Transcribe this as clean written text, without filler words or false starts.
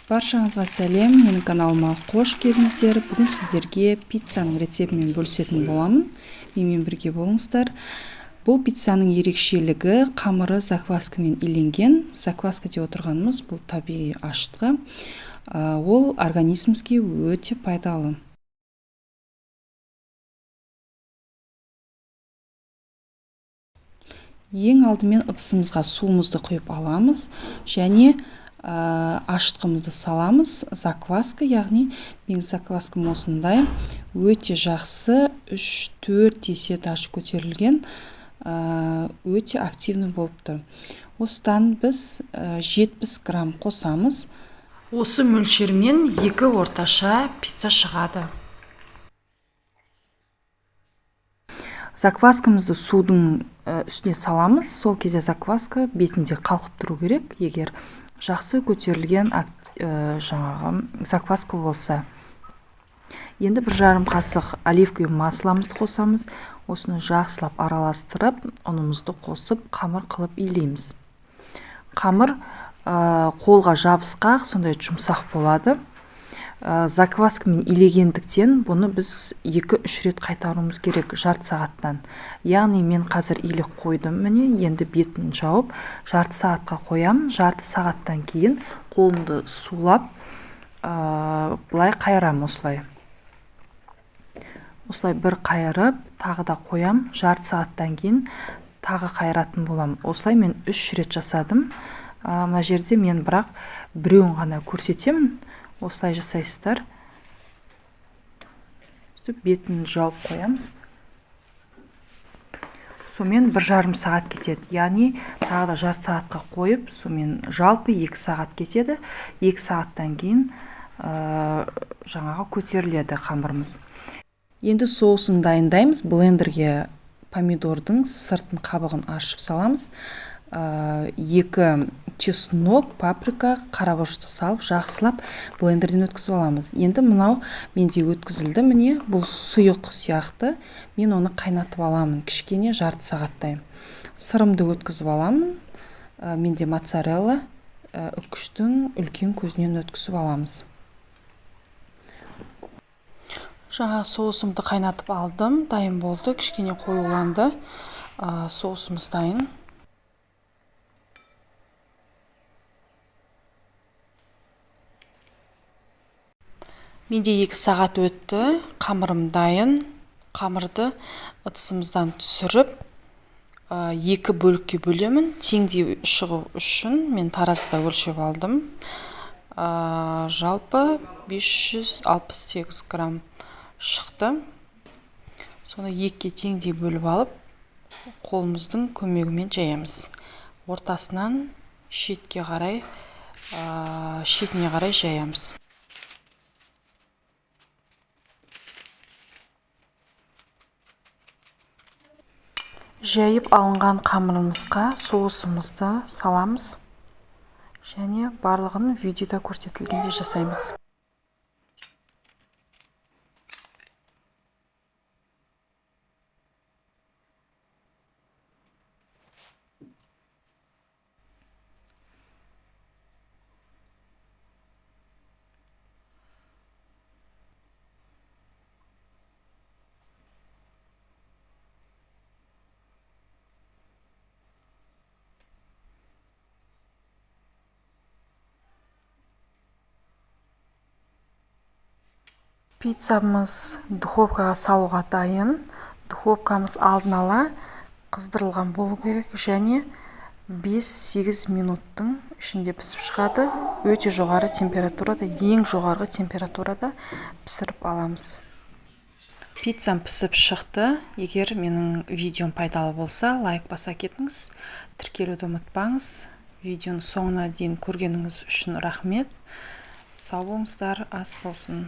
Баршаңызға сәлем, менің каналыма қош келдіңіздер. Бүгін сіздерге пиццаның рецептімен бөлісетін боламын. Менімен бірге болыңыздар. Бұл пиццаның ерекшелігі қамыры закваскамен иленген. Закваска деп отырғанымыз бұл табиғи ашытқы. Ол организмге өте пайдалы. Ең алдымен ыдысымызға суымызды құйып аламыз және ашытқымызды саламыз. Закваска, яғни менің закваскам осындай өте жақсы 3-4 есе даже көтерілген, өте активный болып тұр. Осыдан біз 70 грамм қосамыз. Осы мөлшермен 2 орташа пицца шығады. Закваскамызды судың үстіне саламыз. Сол кезде закваска бетінде қалқып тұру керек, егер жақсы көтерілген закваска болса. Енді 1,5 қасық оливковый масломызды қосамыз. Осыны жақсылап араластырып, ұнымызды қосып, қамыр қылып илейміз. Қамыр қолға жабысқақ, сондай жұмсақ болады. Закваскамен илегендіктен бұны біз 2-3 рет қайтаруымыз керек жарты сағаттан. Яғни мен қазір илеп қойдым, міне, енді бетін жауып, жарты сағатқа қоям. Жарты сағаттан кейін қолымды сулап, бұлай қайырам осылай. Осылай бір қайырып, тағы да қоям. Жарты сағаттан кейін тағы қайыратын болам. Осылай мен 3 рет жасадым. Мына жерде мен бірақ біреуін ғана көрсетемін. Осылай жасайсыздар. Бетін жауып қоямыз. Сомен 1,5 сағат кетеді. Яғни тағы да жарты сағатқа қойып, сомен жалпы 2 сағат кетеді. 2 сағаттан кейін жаңағы көтеріледі қамырымыз. Енді соусын дайындаймыз. Блендерге помидордың сыртын қабығын ашып саламыз. 2 чеснок, паприка, қарабауышты салып, жақсылап блендерден өткізіп аламыз. Енді мынау менде өткізілді, міне, бұл сұйық сияқты. Мен оны қайнатып аламын, кішкене жарты сағаттай. Сырымды өткізіп аламын. Менде моцарелла, үкіштің үлкен көзінен өткізіп аламыз. Жаңа соусымды қайнатып алдым, дайын болды, кішкене қоюланды. Соусымыз дайын. Менде 2 сағат өтті, қамырым дайын. Қамырды ыдысымыздан түсіріп, 2 бөлікке бөлемін. Теңдей шығу үшін мен таразыда өлшеп алдым. Жалпы 568 грамм шықты. Соны 2-ке теңдей бөліп алып, қолымыздың көмегімен жаямыз. Ортасынан шетіне қарай жаямыз. Жайып алынған қамырымызға соусымызды саламыз және барлығын видеода көрсетілгенде жасаймыз. Пиццамыз духовкаға салуға дайын. Духовкамыз алдын ала қыздырылған болу керек және 5-8 минуттың ішінде пісіп шығады. Өте жоғары температурада, ең жоғарғы температурада пісіріп аламыз. Пиццам пісіп шықты. Егер менің видеом пайдалы болса, лайк баса кетіңіз. Тіркелуді ұмытпаңыз. Видеоны соңына дейін көргеніңіз үшін рахмет. Сау болыңыздар, ас болсын.